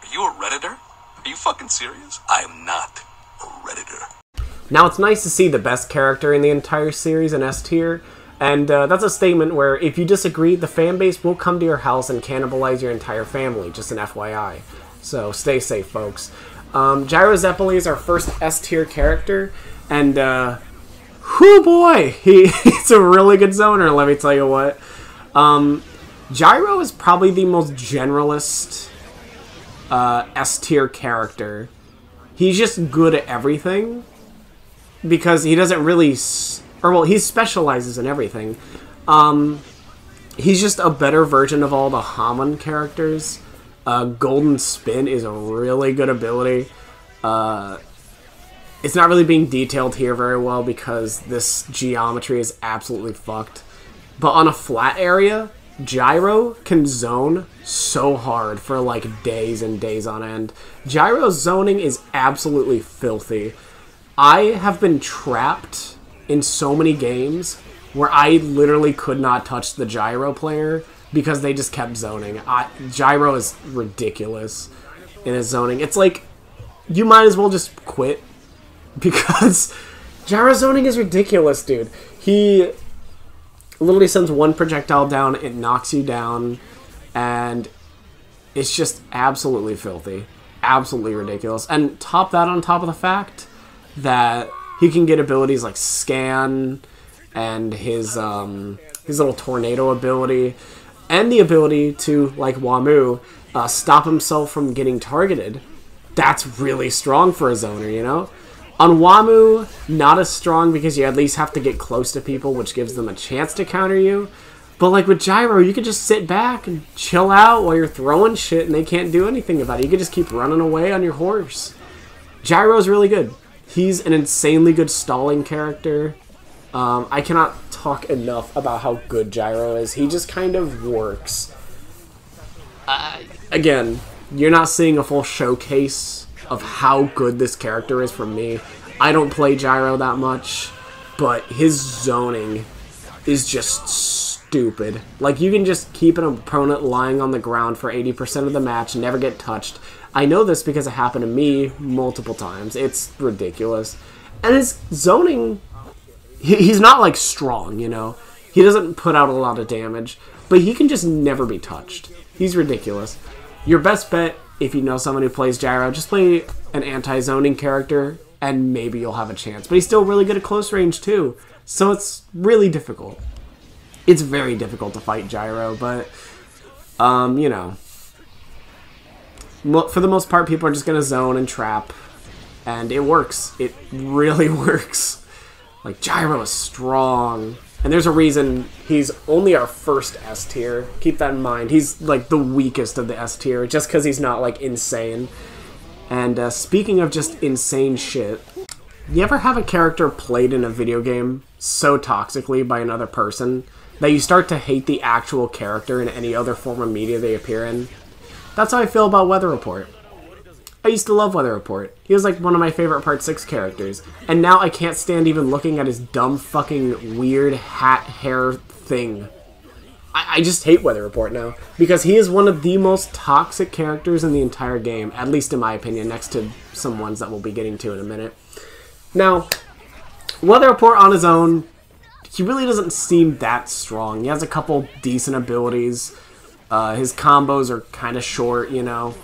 Are you a Redditor? Are you fucking serious? I am not a Redditor. Now, it's nice to see the best character in the entire series in S tier, and that's a statement where if you disagree, the fanbase will come to your house and cannibalize your entire family, just an FYI. So stay safe, folks. Gyro Zeppeli is our first S tier character, and whoo boy, he's a really good zoner, let me tell you what. Gyro is probably the most generalist S tier character. He's just good at everything, because he doesn't really, he specializes in everything. He's just a better version of all the Hamon characters. Golden Spin is a really good ability. It's not really being detailed here very well because this geometry is absolutely fucked. But on a flat area, Gyro can zone so hard for like days and days on end. Gyro's zoning is absolutely filthy. I have been trapped in so many games where I literally could not touch the Gyro player because they just kept zoning. Gyro is ridiculous in his zoning. It's like, you might as well just quit because Gyro zoning is ridiculous, dude. He literally sends one projectile down, it knocks you down, and it's just absolutely filthy. Absolutely ridiculous. And top that on top of the fact that he can get abilities like Scan and his little tornado ability, and the ability to, like Wamu, stop himself from getting targeted. That's really strong for a zoner, you know? On Wamu, not as strong because you at least have to get close to people, which gives them a chance to counter you. But like with Gyro, you could just sit back and chill out while you're throwing shit and they can't do anything about it. You could just keep running away on your horse. Gyro's really good. He's an insanely good stalling character. I cannot talk enough about how good Gyro is. He just kind of works. Again, you're not seeing a full showcase of how good this character is from me. I don't play Gyro that much, but his zoning is just stupid. Like, you can just keep an opponent lying on the ground for 80% of the match, never get touched. I know this because it happened to me multiple times. It's ridiculous. And his zoning, he's not, like, strong, you know? He doesn't put out a lot of damage, but he can just never be touched. He's ridiculous. Your best bet, if you know someone who plays Gyro, just play an anti-zoning character, and maybe you'll have a chance. But he's still really good at close range, too. So it's really difficult. It's very difficult to fight Gyro, but, you know. For the most part, people are just going to zone and trap. And it works. It really works. Like, Gyro is strong. And there's a reason he's only our first S tier. Keep that in mind. He's, like, the weakest of the S tier, just because he's not, like, insane. And speaking of just insane shit, you ever have a character played in a video game so toxically by another person that you start to hate the actual character in any other form of media they appear in? That's how I feel about Weather Report. I used to love Weather Report. He was like one of my favorite Part 6 characters. And now I can't stand even looking at his dumb fucking weird hat hair thing. I just hate Weather Report now. Because he is one of the most toxic characters in the entire game. At least in my opinion, next to some ones that we'll be getting to in a minute. Now, Weather Report on his own, he really doesn't seem that strong. He has a couple decent abilities. His combos are kind of short, you know.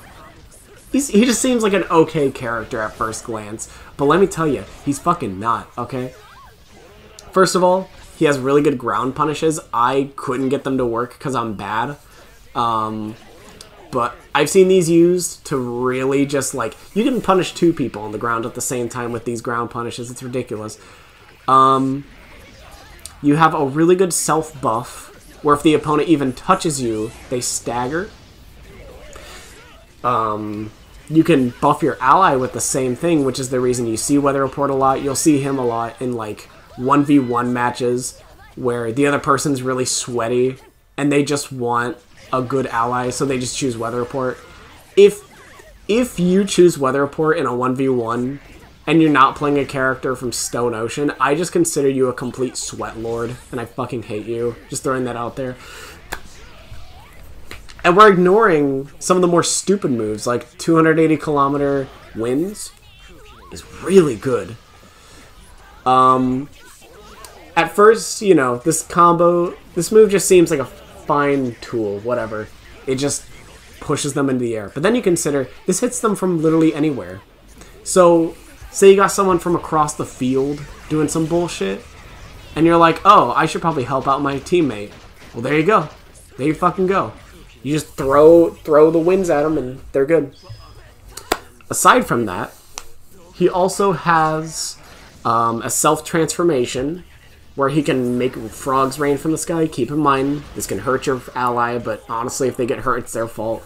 He just seems like an okay character at first glance. But let me tell you, he's fucking not, okay? First of all, he has really good ground punishes. I couldn't get them to work because I'm bad. But I've seen these used to really just, like... You can punish two people on the ground at the same time with these ground punishes. It's ridiculous. You have a really good self-buff, where if the opponent even touches you, they stagger. You can buff your ally with the same thing, which is the reason you see Weather Report a lot. You'll see him a lot in, like, 1v1 matches where the other person's really sweaty and they just want a good ally, so they just choose Weather Report. If you choose Weather Report in a 1v1 and you're not playing a character from Stone Ocean, I just consider you a complete sweat lord, and I fucking hate you. Just throwing that out there. And we're ignoring some of the more stupid moves, like 280-kilometer winds is really good. At first, you know, this move just seems like a fine tool, whatever. It just pushes them into the air. But then you consider, this hits them from literally anywhere. So, say you got someone from across the field doing some bullshit, and you're like, oh, I should probably help out my teammate. Well, there you go. There you fucking go. You just throw the winds at them, and they're good. Aside from that, he also has a self-transformation, where he can make frogs rain from the sky. Keep in mind, this can hurt your ally, but honestly, if they get hurt, it's their fault.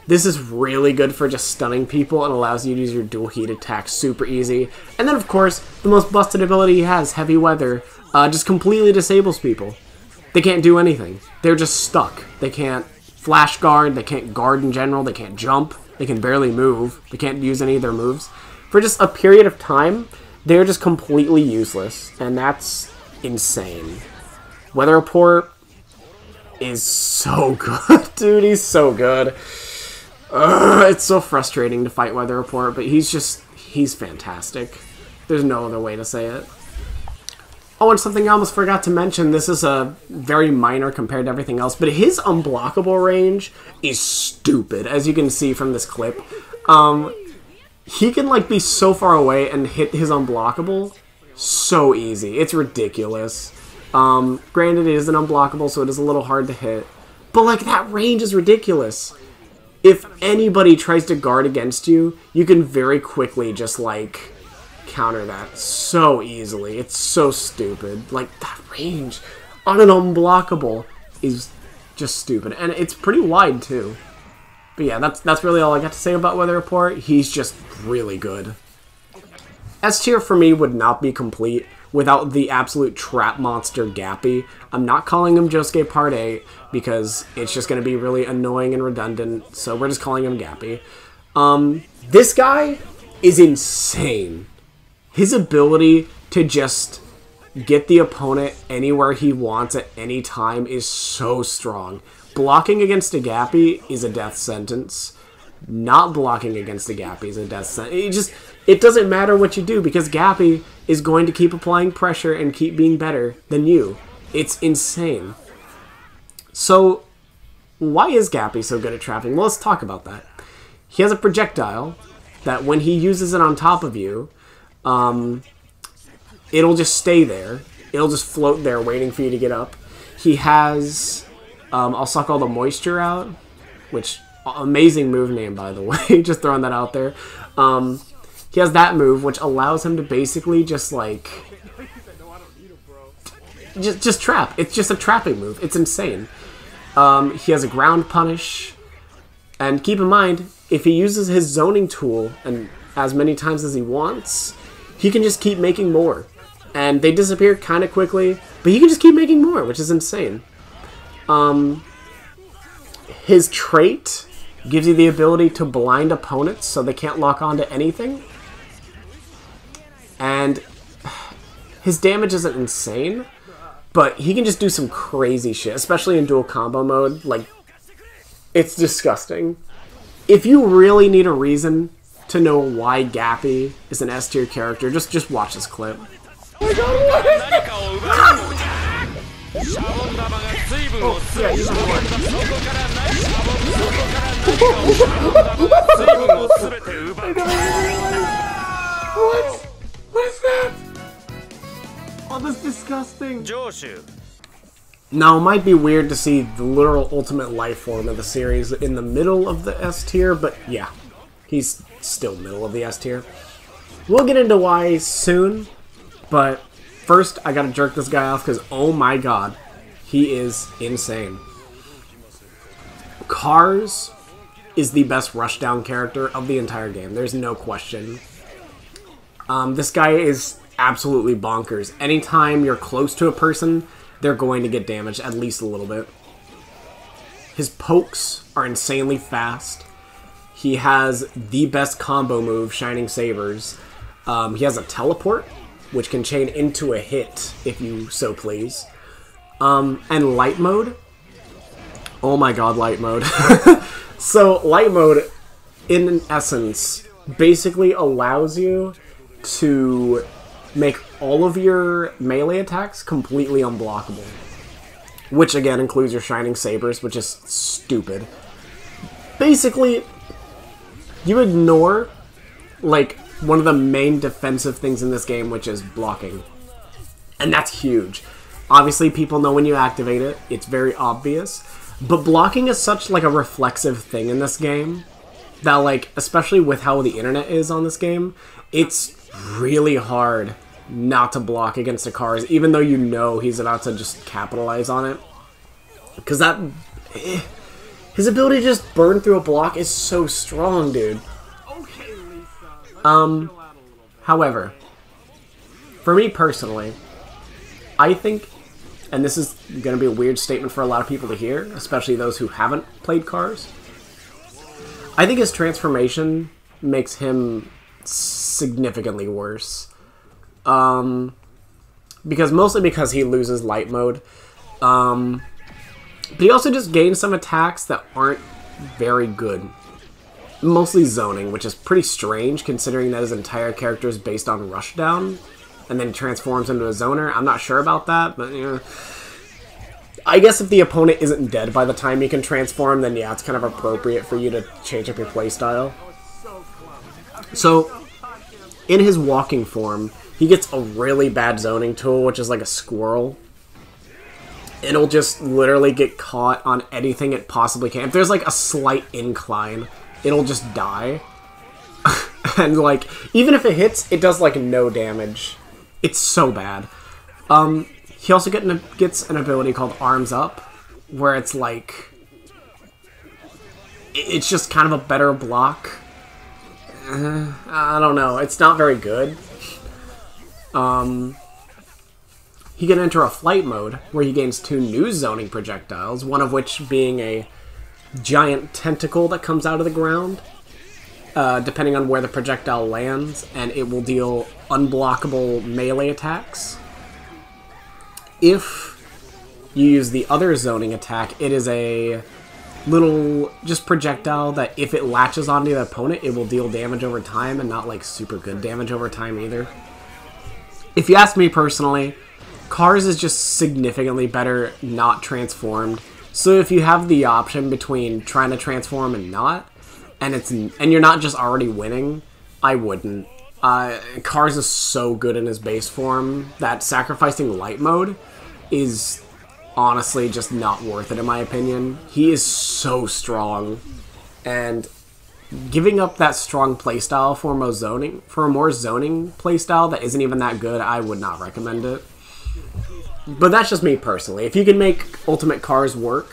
This is really good for just stunning people and allows you to use your dual heat attack super easy. And then, of course, the most busted ability he has, Heavy Weather, just completely disables people. They can't do anything. They're just stuck. They can't flash guard, they can't guard in general, they can't jump, they can barely move, they can't use any of their moves. For just a period of time, they're just completely useless, and that's insane. Weather Report is so good, dude, he's so good. It's so frustrating to fight Weather Report, but he's fantastic. There's no other way to say it. Oh, and something I almost forgot to mention, this is a very minor compared to everything else, but his unblockable range is stupid, as you can see from this clip. He can, like, be so far away and hit his unblockable so easy. It's ridiculous. Granted, it isn't unblockable, so it is a little hard to hit. But, like, that range is ridiculous. If anybody tries to guard against you, you can very quickly just, like, counter that so easily. It's so stupid. Like, that range on an unblockable is just stupid. And it's pretty wide, too. But yeah, that's really all I got to say about Weather Report. He's just really good. S tier for me would not be complete without the absolute trap monster Gappy. I'm not calling him Josuke Part 8 because it's just going to be really annoying and redundant, so we're just calling him Gappy. This guy is insane. His ability to just get the opponent anywhere he wants at any time is so strong. Blocking against a Gappy is a death sentence. Not blocking against a Gappy is a death sentence. It doesn't matter what you do because Gappy is going to keep applying pressure and keep being better than you. It's insane. So, why is Gappy so good at trapping? Well, let's talk about that. He has a projectile that when he uses it on top of you, it'll just stay there. It'll just float there waiting for you to get up. He has... I'll suck all the moisture out, which, amazing move name, by the way, just throwing that out there. He has that move, which allows him to basically just, like, just trap. It's just a trapping move. It's insane. He has a ground punish, and keep in mind, if he uses his zoning tool, and as many times as he wants, he can just keep making more. And they disappear kind of quickly, but he can just keep making more, which is insane. His trait gives you the ability to blind opponents so they can't lock onto anything. And his damage isn't insane, but he can just do some crazy shit, especially in dual combo mode. Like, it's disgusting. If you really need a reason to know why Gappy is an S tier character, just watch this clip. Oh my god, oh, yeah, he's What? What is that? Oh, that's disgusting. Now, it might be weird to see the literal ultimate life form of the series in the middle of the S tier, but yeah, he's still middle of the S tier. We'll get into why soon, but first, I gotta jerk this guy off because, oh my god, he is insane. Cars is the best rushdown character of the entire game. There's no question. This guy is absolutely bonkers. Anytime you're close to a person, they're going to get damaged, at least a little bit. His pokes are insanely fast. He has the best combo move, Shining Sabers. He has a teleport, which can chain into a hit, if you so please. And light mode. Oh my god, light mode. So, light mode, in essence, basically allows you to make all of your melee attacks completely unblockable. Which, again, includes your Shining Sabers, which is stupid. Basically, you ignore, like, one of the main defensive things in this game, which is blocking. And that's huge. Obviously, people know when you activate it. It's very obvious. But blocking is such, like, a reflexive thing in this game that, like, especially with how the internet is on this game, it's really hard not to block against the cars, even though you know he's about to just capitalize on it. Because that... his ability to just burn through a block is so strong, dude. However, for me personally, I think, and this is going to be a weird statement for a lot of people to hear, especially those who haven't played Cars, I think his transformation makes him significantly worse. Mostly because he loses light mode. But he also just gains some attacks that aren't very good. Mostly zoning, which is pretty strange considering that his entire character is based on rushdown. And then he transforms into a zoner. I'm not sure about that, but you know. I guess if the opponent isn't dead by the time you can transform, then yeah, it's kind of appropriate for you to change up your playstyle. So, in his walking form, he gets a really bad zoning tool, which is like a squirrel. It'll just literally get caught on anything it possibly can. If there's like a slight incline, it'll just die. And like, even if it hits, it does like no damage. It's so bad. He also gets an ability called Arms Up, where it's like... it's just kind of a better block. I don't know. It's not very good. He can enter a flight mode, where he gains 2 new zoning projectiles, one of which being a giant tentacle that comes out of the ground, depending on where the projectile lands, and it will deal unblockable melee attacks. If you use the other zoning attack, it is a little just projectile that if it latches onto the opponent, it will deal damage over time, and not like super good damage over time either. If you ask me personally, Cars is just significantly better not transformed. So if you have the option between trying to transform and not, and you're not just already winning, I wouldn't. Cars is so good in his base form that sacrificing light mode is honestly just not worth it in my opinion. He is so strong, and giving up that strong playstyle for a more zoning playstyle that isn't even that good, I would not recommend it. But that's just me personally. If you can make Ultimate Cars work,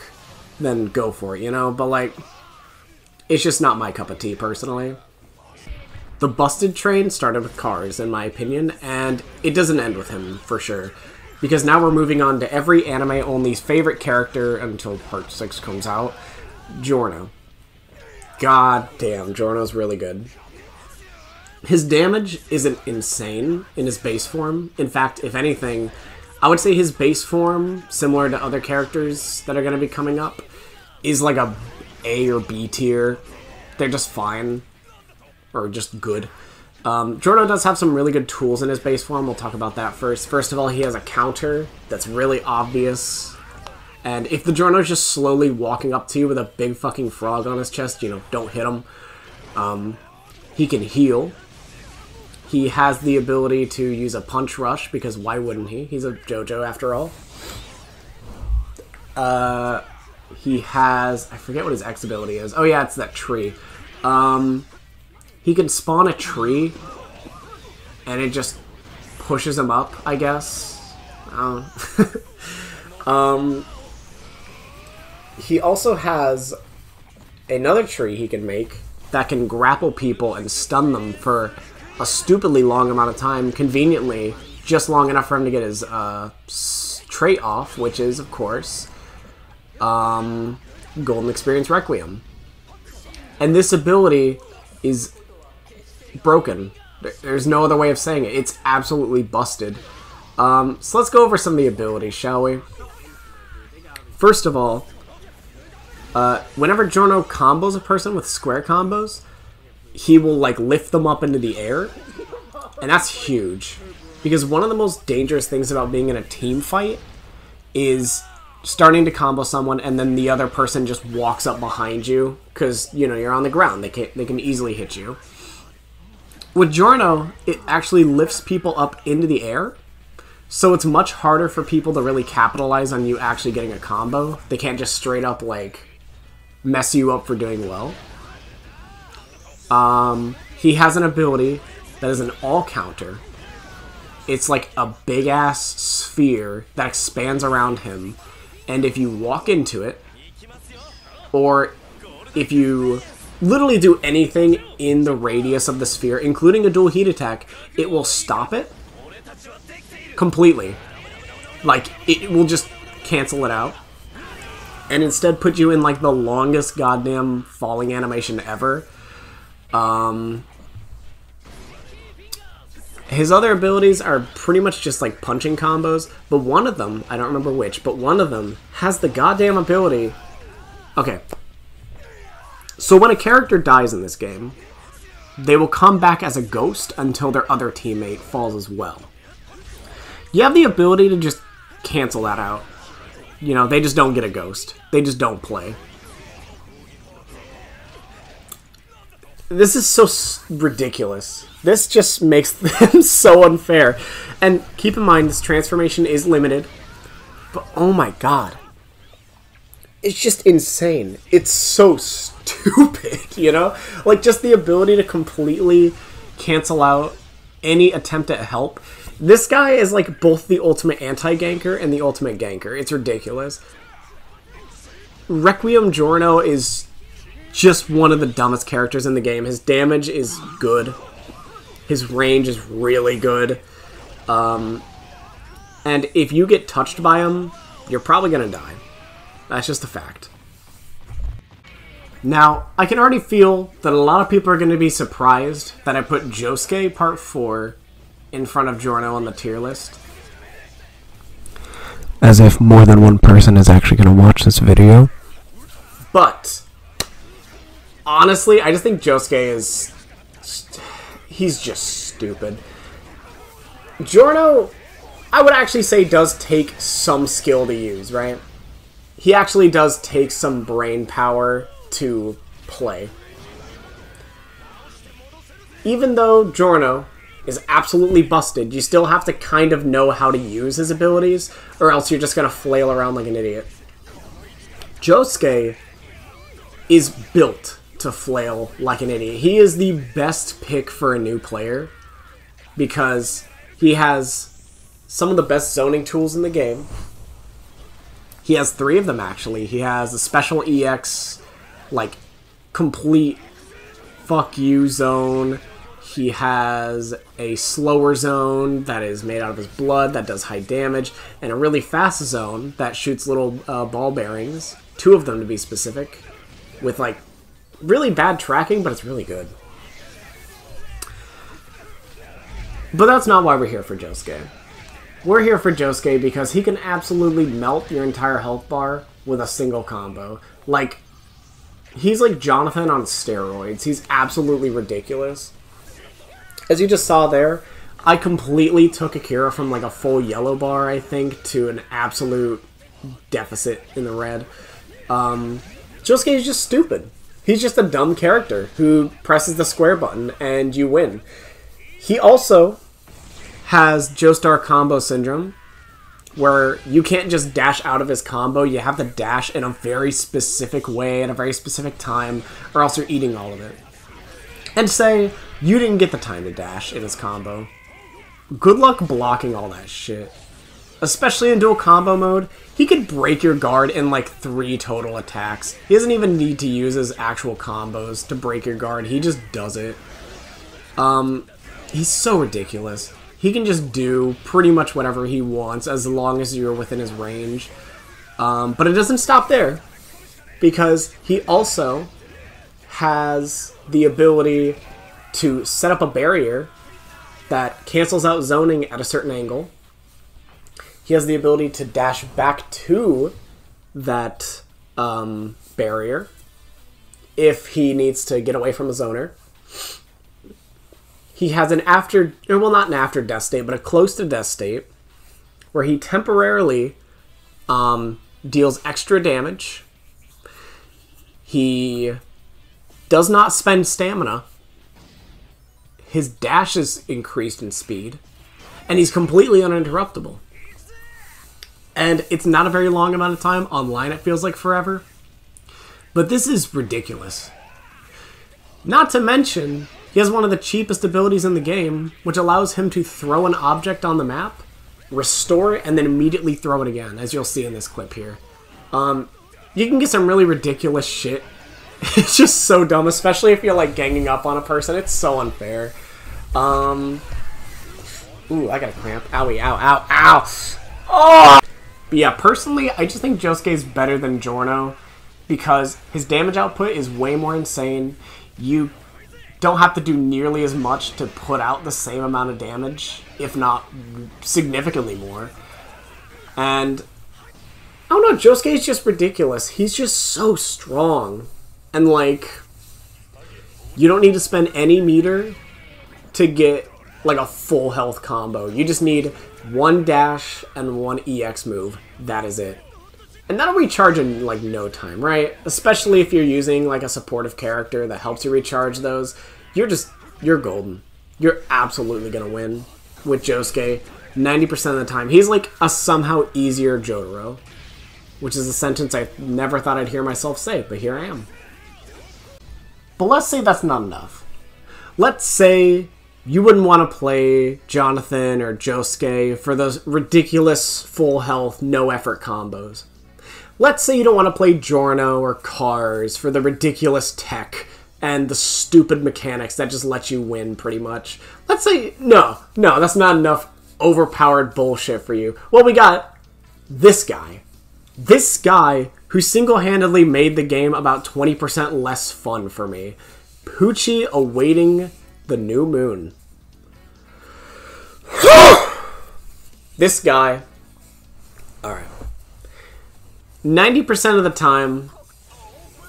then go for it, you know? But like, it's just not my cup of tea personally. The busted train started with Cars, in my opinion, and it doesn't end with him, for sure. Because now we're moving on to every anime-only's favorite character until Part 6 comes out, Giorno. God damn, Giorno's really good. His damage isn't insane in his base form. In fact, if anything, I would say his base form, similar to other characters that are going to be coming up, is like a A or B tier. They're just fine. Or just good. Giorno does have some really good tools in his base form. We'll talk about that first. First of all, he has a counter that's really obvious. And if the Giorno's just slowly walking up to you with a big fucking frog on his chest, you know, don't hit him. He can heal. He has the ability to use a punch rush, because why wouldn't he? He's a JoJo after all. He has... I forget what his X ability is. Oh yeah, it's that tree. He can spawn a tree, and it just pushes him up, I guess. He also has another tree he can make that can grapple people and stun them for a stupidly long amount of time, conveniently, just long enough for him to get his trait off, which is, of course, Golden Experience Requiem. And this ability is broken. There's no other way of saying it. It's absolutely busted. So let's go over some of the abilities, shall we? First of all, Whenever Giorno combos a person with square combos, he will like lift them up into the air, and that's huge. Because one of the most dangerous things about being in a team fight is starting to combo someone and then the other person just walks up behind you because, you know, you're on the ground. They can easily hit you. With Giorno, it actually lifts people up into the air, so it's much harder for people to really capitalize on you actually getting a combo. They can't just straight up, like, mess you up for doing well. He has an ability that is an all counter. It's like a big-ass sphere that expands around him, and if you walk into it, or if you literally do anything in the radius of the sphere, including a dual heat attack, it will stop it completely. Like, it will just cancel it out, and instead put you in, like, the longest goddamn falling animation ever. His other abilities are pretty much just like punching combos, but one of them, I don't remember which, but one of them has the goddamn ability. Okay. So when a character dies in this game, they will come back as a ghost until their other teammate falls as well. You have the ability to just cancel that out. You know, they just don't get a ghost. They just don't play. This is so ridiculous. This just makes them so unfair. And keep in mind, this transformation is limited. But oh my god. It's just insane. It's so stupid, you know? Like, just the ability to completely cancel out any attempt at help. This guy is like both the ultimate anti-ganker and the ultimate ganker. It's ridiculous. Requiem Giorno is just one of the dumbest characters in the game. His damage is good. His range is really good. And if you get touched by him, you're probably going to die. That's just a fact. Now, I can already feel that a lot of people are going to be surprised that I put Josuke Part 4 in front of Giorno on the tier list. As if more than one person is actually going to watch this video. But honestly, I just think Josuke is... he's just stupid. Giorno, I would actually say, does take some skill to use, right? He actually does take some brain power to play. Even though Giorno is absolutely busted, you still have to kind of know how to use his abilities, or else you're just going to flail around like an idiot. Josuke is built to flail like an idiot. He is the best pick for a new player because he has some of the best zoning tools in the game. He has 3 of them, actually. He has a special EX, like, complete fuck you zone. He has a slower zone that is made out of his blood that does high damage, and a really fast zone that shoots little ball bearings, 2 of them to be specific, with, like, really bad tracking, but it's really good. But that's not why we're here for Josuke. We're here for Josuke because he can absolutely melt your entire health bar with a single combo. Like, he's like Jonathan on steroids. He's absolutely ridiculous. As you just saw there, I completely took Akira from like a full yellow bar, I think, to an absolute deficit in the red. Josuke is just stupid. He's just a dumb character who presses the square button and you win. He also has Joestar combo syndrome, where you can't just dash out of his combo. You have to dash in a very specific way at a very specific time, or else you're eating all of it. And say you didn't get the time to dash in his combo. Good luck blocking all that shit. Especially in dual combo mode, he could break your guard in like 3 total attacks. He doesn't even need to use his actual combos to break your guard. He just does it. He's so ridiculous. He can just do pretty much whatever he wants as long as you're within his range. But it doesn't stop there, because he also has the ability to set up a barrier that cancels out zoning at a certain angle. He has the ability to dash back to that barrier if he needs to get away from a zoner. He has an after, well, not an after death state, but a close to death state where he temporarily deals extra damage. He does not spend stamina. His dash is increased in speed. And he's completely uninterruptible. And it's not a very long amount of time. Online it feels like forever. But this is ridiculous. Not to mention, he has one of the cheapest abilities in the game, which allows him to throw an object on the map, restore it, and then immediately throw it again, as you'll see in this clip here. You can get some really ridiculous shit. It's just so dumb, especially if you're like ganging up on a person. It's so unfair. Ooh, I got a cramp. Owie, ow, ow, ow! Oh! But yeah, personally, I just think Josuke's better than Giorno because his damage output is way more insane. You don't have to do nearly as much to put out the same amount of damage, if not significantly more. And I don't know, Josuke's just ridiculous. He's just so strong. And like, you don't need to spend any meter to get like a full health combo. You just need one dash and one EX move. That is it. And that'll recharge in like no time, right? Especially if you're using like a supportive character that helps you recharge those. You're golden. You're absolutely gonna win with Josuke 90% of the time. He's like a somehow easier Jotaro, which is a sentence I never thought I'd hear myself say, but here I am. But let's say that's not enough. Let's say you wouldn't want to play Jonathan or Josuke for those ridiculous full health, no effort combos. Let's say you don't want to play Giorno or Cars for the ridiculous tech and the stupid mechanics that just let you win, pretty much. Let's say, no, that's not enough overpowered bullshit for you. Well, we got this guy. This guy who single-handedly made the game about 20% less fun for me. Pucci awaiting the new moon. This guy. Alright. 90% of the time,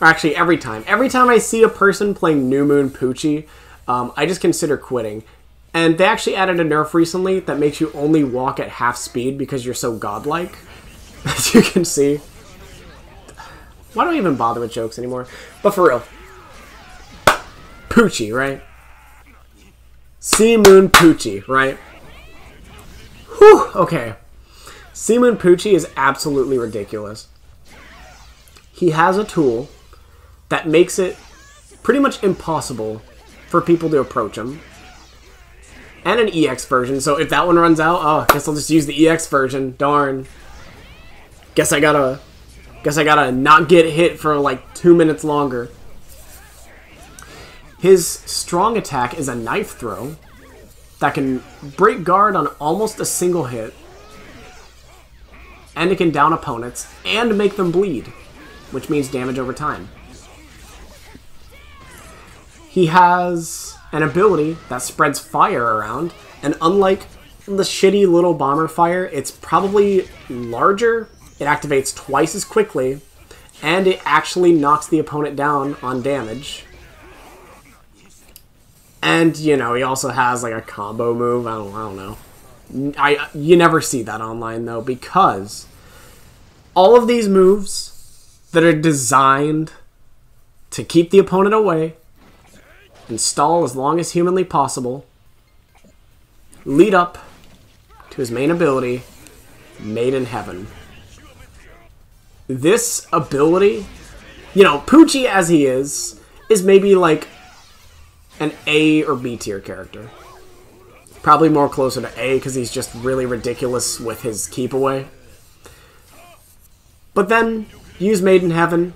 or actually every time I see a person playing New Moon Pucci, I just consider quitting. And they actually added a nerf recently that makes you only walk at half speed because you're so godlike. As you can see. Why do I even bother with jokes anymore? But for real. Pucci, right? Sea Moon Pucci, right? Whew, okay. Sea Moon Pucci is absolutely ridiculous. He has a tool that makes it pretty much impossible for people to approach him. And an EX version, so if that one runs out, oh, I guess I'll just use the EX version. Darn. Guess I gotta not get hit for like 2 minutes longer. His strong attack is a knife throw that can break guard on almost a single hit. And it can down opponents and make them bleed, which means damage over time. He has an ability that spreads fire around, and unlike the shitty little bomber fire, it's probably larger. It activates twice as quickly, and it actually knocks the opponent down on damage. And, you know, he also has like a combo move. I don't know. You never see that online though, because all of these moves that are designed to keep the opponent away and stall as long as humanly possible lead up to his main ability, Made in Heaven. This ability, you know, Pucci as he is maybe like an A or B tier character. Probably more closer to A because he's just really ridiculous with his keep away. But then, use Made in Heaven,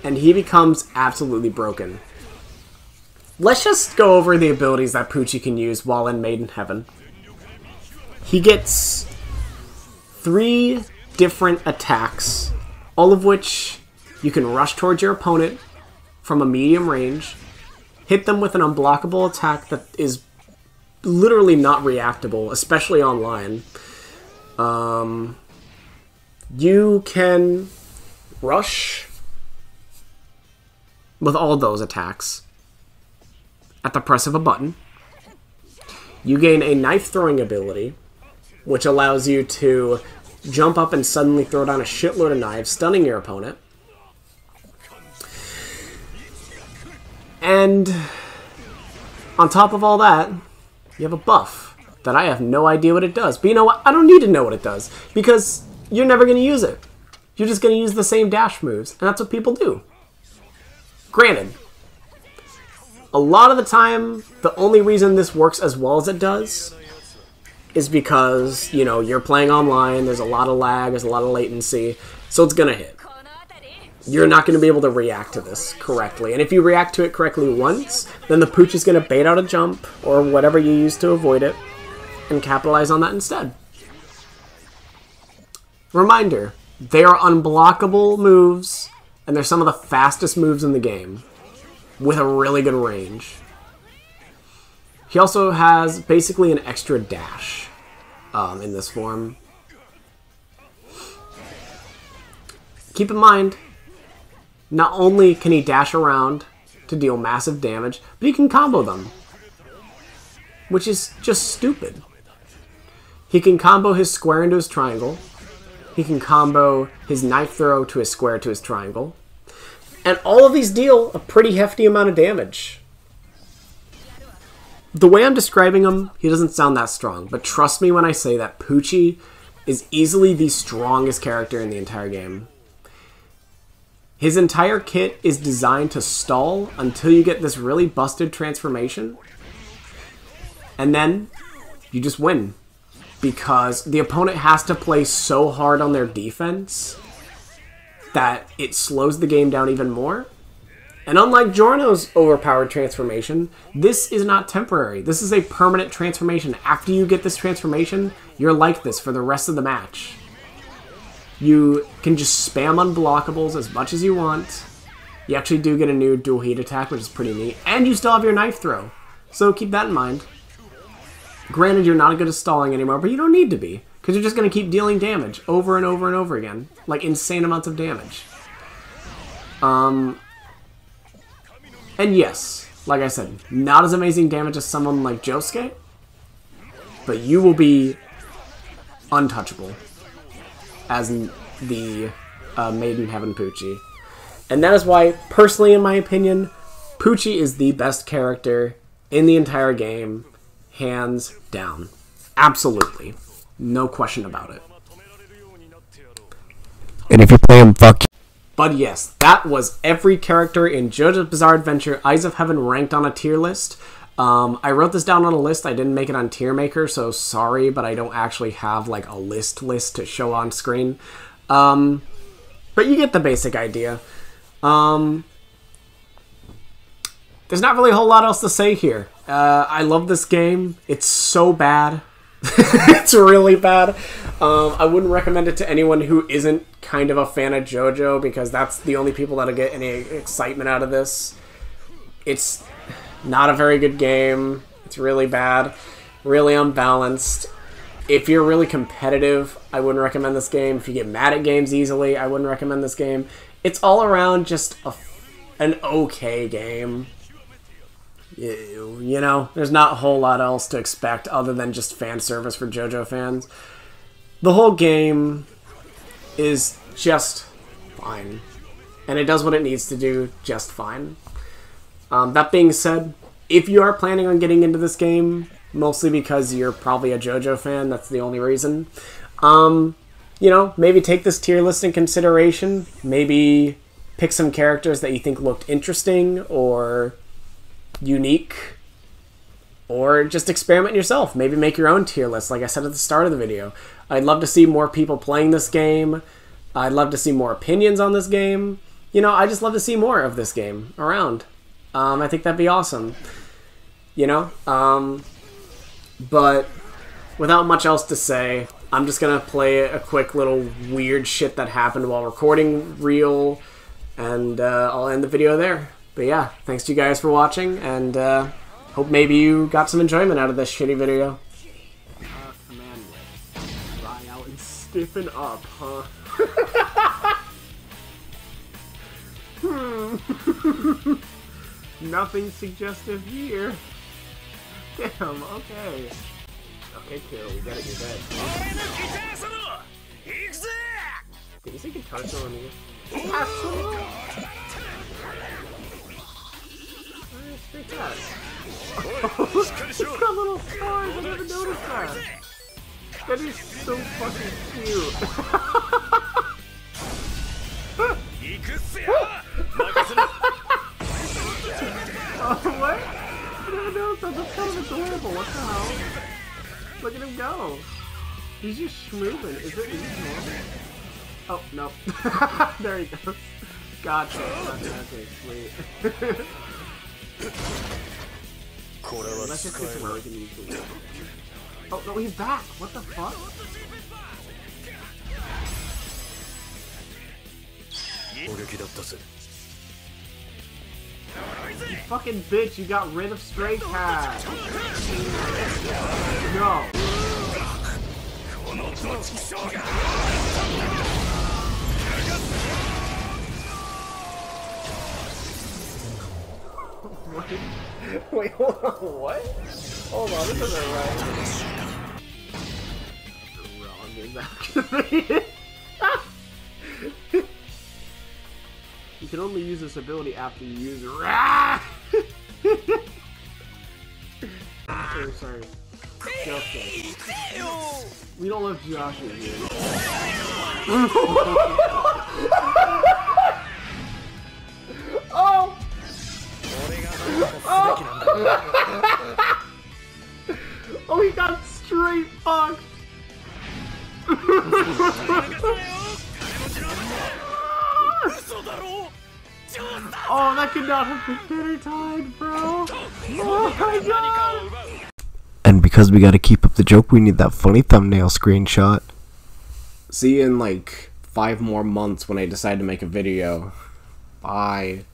and he becomes absolutely broken. Let's just go over the abilities that Pucci can use while in Made in Heaven. He gets 3 different attacks, all of which you can rush towards your opponent from a medium range, hit them with an unblockable attack that is literally not reactable, especially online. You can rush with all those attacks. At the press of a button, you gain a knife-throwing ability, which allows you to jump up and suddenly throw down a shitload of knives, stunning your opponent. And on top of all that, you have a buff that I have no idea what it does. But you know what? I don't need to know what it does, because you're never going to use it. You're just going to use the same dash moves, and that's what people do. Granted, a lot of the time, the only reason this works as well as it does is because, you know, you're playing online, there's a lot of lag, there's a lot of latency, so it's going to hit. You're not going to be able to react to this correctly. And if you react to it correctly once, then the pooch is going to bait out a jump, or whatever you use to avoid it, and capitalize on that instead. Reminder, they are unblockable moves, and they're some of the fastest moves in the game, with a really good range. He also has basically an extra dash in this form. Keep in mind, not only can he dash around to deal massive damage, but he can combo them, which is just stupid. He can combo his square into his triangle. He can combo his knife throw to his square to his triangle. And all of these deal a pretty hefty amount of damage. The way I'm describing him, he doesn't sound that strong, but trust me when I say that Poochie is easily the strongest character in the entire game. His entire kit is designed to stall until you get this really busted transformation, and then you just win. Because the opponent has to play so hard on their defense that it slows the game down even more. And unlike Giorno's overpowered transformation, this is not temporary. This is a permanent transformation. After you get this transformation, you're like this for the rest of the match. You can just spam unblockables as much as you want. You actually do get a new dual heat attack, which is pretty neat. And you still have your knife throw. So keep that in mind. Granted, you're not good at stalling anymore, but you don't need to be, because you're just going to keep dealing damage over and over and over again. Like, insane amounts of damage. And yes, like I said, not as amazing damage as someone like Josuke, but you will be untouchable as the Maiden Heaven Poochie. And that is why, personally in my opinion, Poochie is the best character in the entire game. Hands down. Absolutely. No question about it. And if you play him, fuck you. But yes, that was every character in JoJo's Bizarre Adventure Eyes of Heaven ranked on a tier list. I wrote this down on a list. I didn't make it on Tier Maker, so sorry, but I don't actually have like a list to show on screen. But you get the basic idea. There's not really a whole lot else to say here. I love this game. It's so bad. It's really bad. I wouldn't recommend it to anyone who isn't kind of a fan of JoJo, because that's the only people that'll get any excitement out of this. It's not a very good game. It's really bad. Really unbalanced. If you're really competitive, I wouldn't recommend this game. If you get mad at games easily, I wouldn't recommend this game. It's all around just an okay game. You know, there's not a whole lot else to expect other than just fan service for JoJo fans. The whole game is just fine. And it does what it needs to do just fine. That being said, if you are planning on getting into this game, mostly because you're probably a JoJo fan, that's the only reason, you know, maybe take this tier list in consideration. Maybe pick some characters that you think looked interesting or unique, or just experiment yourself. Maybe make your own tier list, like I said at the start of the video. I'd love to see more people playing this game. I'd love to see more opinions on this game. You know, I just love to see more of this game around. I think that'd be awesome. You know? But without much else to say, I'm just gonna play a quick little weird shit that happened while recording Reel, and I'll end the video there. But yeah, thanks to you guys for watching, and hope maybe you got some enjoyment out of this shitty video. Command dry out and stiffen up, huh? Nothing suggestive here. Damn, okay. Okay, Kiro, we gotta get that. Did you say guitar solo in here? Guitar solo? Alright, straight that. It's got little stars, I never noticed that. That is so fucking cute. Oh, what? I never noticed that. That's kind of adorable. What the hell? Look at him go. He's just schmooving. Is it normal? Oh, no. There he goes. Gotcha. Okay, sweet. Let's just get to where we can use the wheel. Oh, no, he's back. What the fuck? You fucking bitch, you got rid of Stray Cat! No! Wait, hold on, what? Hold on, this isn't right. Wrong is activated. You can only use this ability after you use it. Sorry. Josuke. We don't love Joshua here. Oh! Oh! Oh, he got straight fucked! Oh, that could not have been better timed, bro! Oh my god! And because we gotta keep up the joke, we need that funny thumbnail screenshot. See you in like 5 more months when I decide to make a video. Bye.